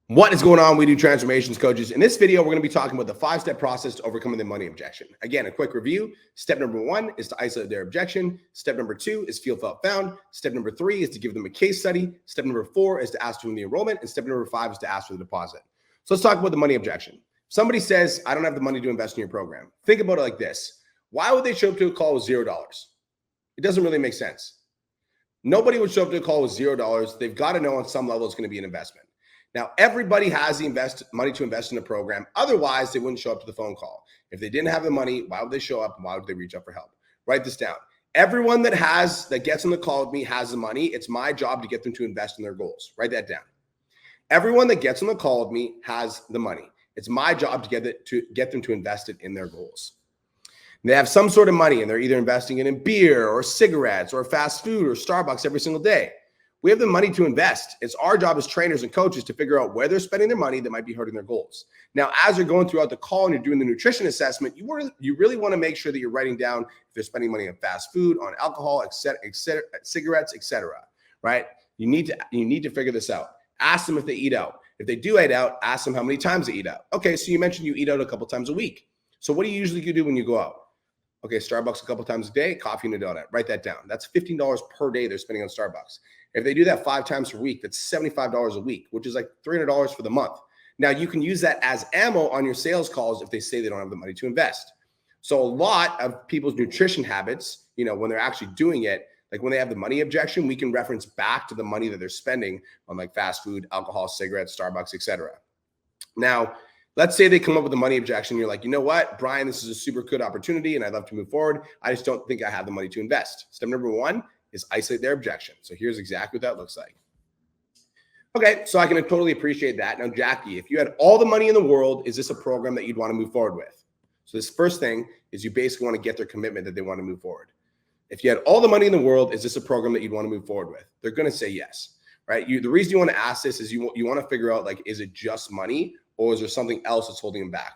What is going on? We do transformations coaches. In this video, we're going to be talking about the 5-step process to overcoming the money objection. Again, a quick review. Step number 1 is to isolate their objection. Step number 2 is feel, felt, found. Step number 3 is to give them a case study. Step number 4 is to ask for the enrollment. And step number 5 is to ask for the deposit. So let's talk about the money objection. Somebody says, I don't have the money to invest in your program. Think about it like this. Why would they show up to a call with $0? It doesn't really make sense. Nobody would show up to a call with $0. They've got to know on some level it's going to be an investment. Now, everybody has the money to invest in a program. Otherwise, they wouldn't show up to the phone call. If they didn't have the money, why would they show up? And why would they reach out for help? Write this down. Everyone that gets on the call with me has the money. It's my job to get them to invest in their goals. Write that down. Everyone that gets on the call with me has the money. It's my job to get them to invest it in their goals. They have some sort of money, and they're either investing it in beer or cigarettes or fast food or Starbucks every single day. We have the money to invest. It's our job as trainers and coaches to figure out where they're spending their money that might be hurting their goals. Now, as you're going throughout the call and you're doing the nutrition assessment, you really want to make sure that you're writing down if they're spending money on fast food, on alcohol, cigarettes, etc. Right? You need to figure this out. Ask them if they eat out. If they do eat out, ask them how many times they eat out. Okay, so you mentioned you eat out a couple times a week. So what do you usually do when you go out? Okay, Starbucks a couple times a day, coffee and a donut. Write that down. That's $15 per day they're spending on Starbucks. If they do that 5 times per week, that's $75 a week, which is like $300 for the month. Now, you can use that as ammo on your sales calls if they say they don't have the money to invest. So a lot of people's nutrition habits, when they're actually doing it, like when they have the money objection, we can reference back to the money that they're spending on like fast food, alcohol, cigarettes, Starbucks, etc. Now, let's say they come up with a money objection. You're like, you know what, Brian, this is a super good opportunity and I'd love to move forward. I just don't think I have the money to invest. Step number 1 is isolate their objection. So here's exactly what that looks like. Okay, so I can totally appreciate that. Now, Jackie, if you had all the money in the world, is this a program that you'd want to move forward with? So this first thing is you basically want to get their commitment that they want to move forward. If you had all the money in the world, is this a program that you'd want to move forward with? They're going to say yes, right? The reason you want to ask this is you want to figure out, like, is it just money or is there something else that's holding them back?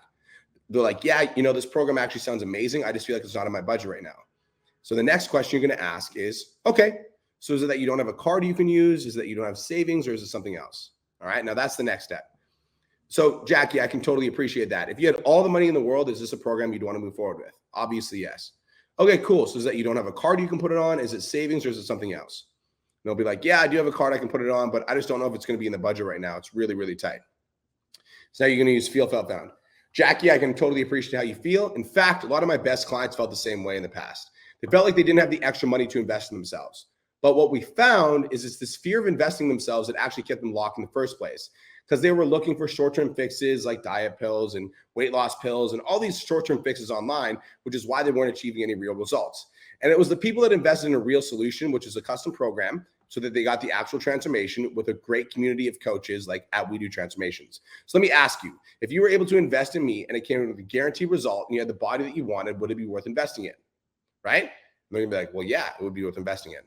They're like, yeah, this program actually sounds amazing. I just feel like it's not in my budget right now. So the next question you're going to ask is, okay, so is it that you don't have a card you can use? Is it that you don't have savings, or is it something else? All right, now that's the next step. So Jackie, I can totally appreciate that. If you had all the money in the world, is this a program you'd want to move forward with? Obviously, yes. Okay, cool. So is that you don't have a card you can put it on? Is it savings, or is it something else? And they'll be like, yeah, I do have a card I can put it on, but I just don't know if it's going to be in the budget right now. It's really, really tight. So now you're going to use feel, felt, found. Jackie, I can totally appreciate how you feel. In fact, a lot of my best clients felt the same way in the past. They felt like they didn't have the extra money to invest in themselves. But what we found is it's this fear of investing themselves that actually kept them locked in the first place, because they were looking for short-term fixes like diet pills and weight loss pills and all these short-term fixes online, which is why they weren't achieving any real results. And it was the people that invested in a real solution, which is a custom program, so that they got the actual transformation with a great community of coaches like at We Do Transformations. So let me ask you, if you were able to invest in me and it came with a guaranteed result and you had the body that you wanted, would it be worth investing in? Right? And they're gonna be like, well, yeah, it would be worth investing in.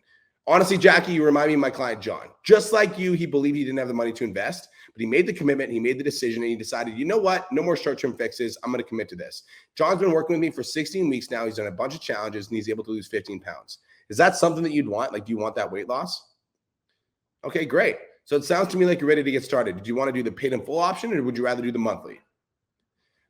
Honestly, Jackie, you remind me of my client, John. Just like you, he believed he didn't have the money to invest, but he made the commitment, he made the decision, and he decided, you know what? No more short-term fixes. I'm going to commit to this. John's been working with me for 16 weeks now. He's done a bunch of challenges, and he's able to lose 15 pounds. Is that something that you'd want? Like, do you want that weight loss? Okay, great. So it sounds to me like you're ready to get started. Did you want to do the paid in full option, or would you rather do the monthly?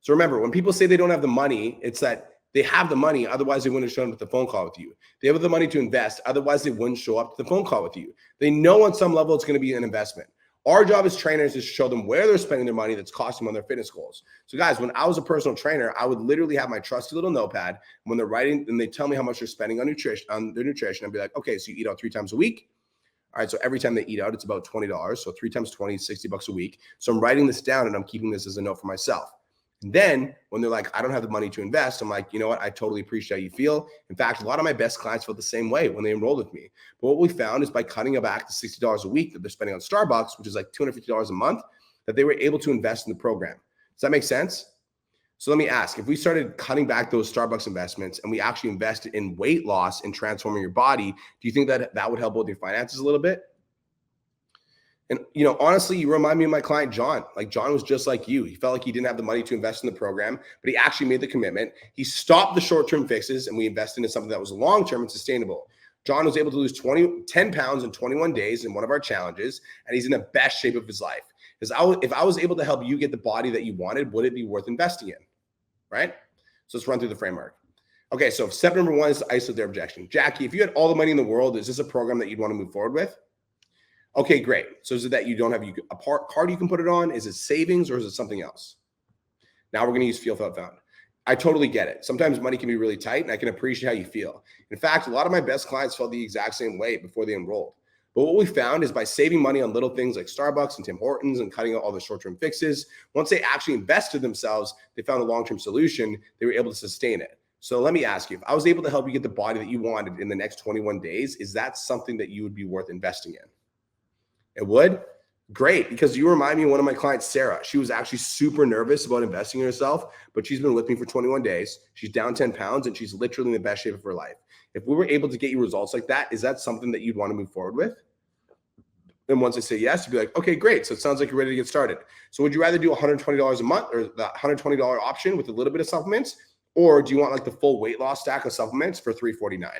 So remember, when people say they don't have the money, it's that they have the money, otherwise they wouldn't have shown up at the phone call with you. They have the money to invest, otherwise they wouldn't show up to the phone call with you. They know on some level it's going to be an investment. Our job as trainers is to show them where they're spending their money that's costing them on their fitness goals. So guys, when I was a personal trainer, I would literally have my trusty little notepad. When they're writing and they tell me how much they're spending on their nutrition, I'd be like, okay, so you eat out 3 times a week. All right, so every time they eat out, it's about $20. So 3 times 20 is $60 a week. So I'm writing this down and I'm keeping this as a note for myself. And then when they're like, I don't have the money to invest, I'm like, you know what? I totally appreciate how you feel. In fact, a lot of my best clients felt the same way when they enrolled with me. But what we found is by cutting it back to $60 a week that they're spending on Starbucks, which is like $250 a month, that they were able to invest in the program. Does that make sense? So let me ask, if we started cutting back those Starbucks investments and we actually invested in weight loss and transforming your body, do you think that that would help with your finances a little bit? And, honestly, you remind me of my client, John. Like, John was just like you. He felt like he didn't have the money to invest in the program, but he actually made the commitment. He stopped the short-term fixes, and we invested in something that was long-term and sustainable. John was able to lose 10 pounds in 21 days in one of our challenges, and he's in the best shape of his life. Is if I was able to help you get the body that you wanted, would it be worth investing in? Right? So let's run through the framework. Okay, so step number one is to isolate their objection. Jackie, if you had all the money in the world, is this a program that you'd want to move forward with? Okay, great. So is it that you don't have a card you can put it on? Is it savings or is it something else? Now we're going to use feel, felt, found. I totally get it. Sometimes money can be really tight and I can appreciate how you feel. In fact, a lot of my best clients felt the exact same way before they enrolled. But what we found is by saving money on little things like Starbucks and Tim Hortons and cutting out all the short-term fixes, once they actually invested themselves, they found a long-term solution, they were able to sustain it. So let me ask you, if I was able to help you get the body that you wanted in the next 21 days, is that something that you would be worth investing in? It would? Great, because you remind me of one of my clients, Sarah. She was actually super nervous about investing in herself, but she's been with me for 21 days. She's down 10 pounds and she's literally in the best shape of her life. If we were able to get you results like that, is that something that you'd want to move forward with? Then once I say yes, you'd be like, okay, great. So it sounds like you're ready to get started. So would you rather do $120 a month or the $120 option with a little bit of supplements? Or do you want like the full weight loss stack of supplements for $349? Be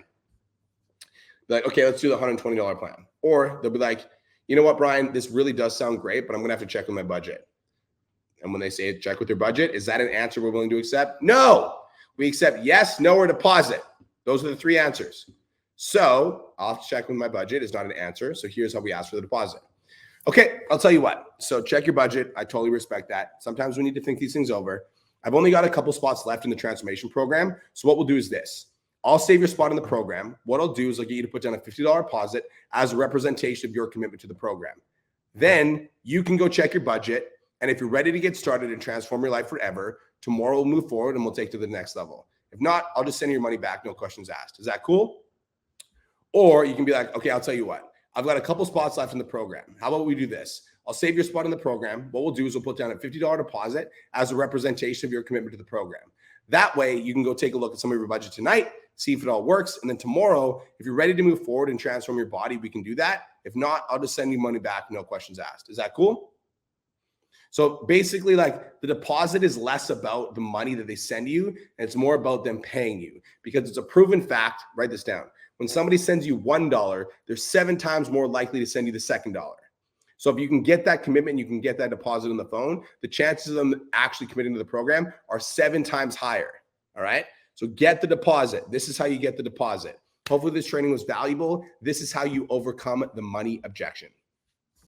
like, okay, let's do the $120 plan. Or they'll be like, you know what, Brian, this really does sound great, but I'm going to have to check with my budget. And when they say check with your budget, is that an answer we're willing to accept? No, we accept yes, no, or deposit. Those are the three answers. So I'll have to check with my budget is not an answer. So here's how we ask for the deposit. Okay, I'll tell you what. So check your budget. I totally respect that. Sometimes we need to think these things over. I've only got a couple spots left in the transformation program. So what we'll do is this. I'll save your spot in the program. What I'll do is I'll get you to put down a $50 deposit as a representation of your commitment to the program. Then you can go check your budget. And if you're ready to get started and transform your life forever, tomorrow we'll move forward and we'll take to the next level. If not, I'll just send you your money back. No questions asked. Is that cool? Or you can be like, okay, I'll tell you what. I've got a couple spots left in the program. How about we do this? I'll save your spot in the program. What we'll do is we'll put down a $50 deposit as a representation of your commitment to the program. That way you can go take a look at some of your budget tonight, see if it all works. And then tomorrow, if you're ready to move forward and transform your body, we can do that. If not, I'll just send you money back. No questions asked. Is that cool? So basically, like, the deposit is less about the money that they send you, and it's more about them paying you, because it's a proven fact. Write this down. When somebody sends you $1, they're 7 times more likely to send you the second dollar. So if you can get that commitment, you can get that deposit on the phone, the chances of them actually committing to the program are 7 times higher. All right. So get the deposit. This is how you get the deposit. Hopefully this training was valuable. This is how you overcome the money objection.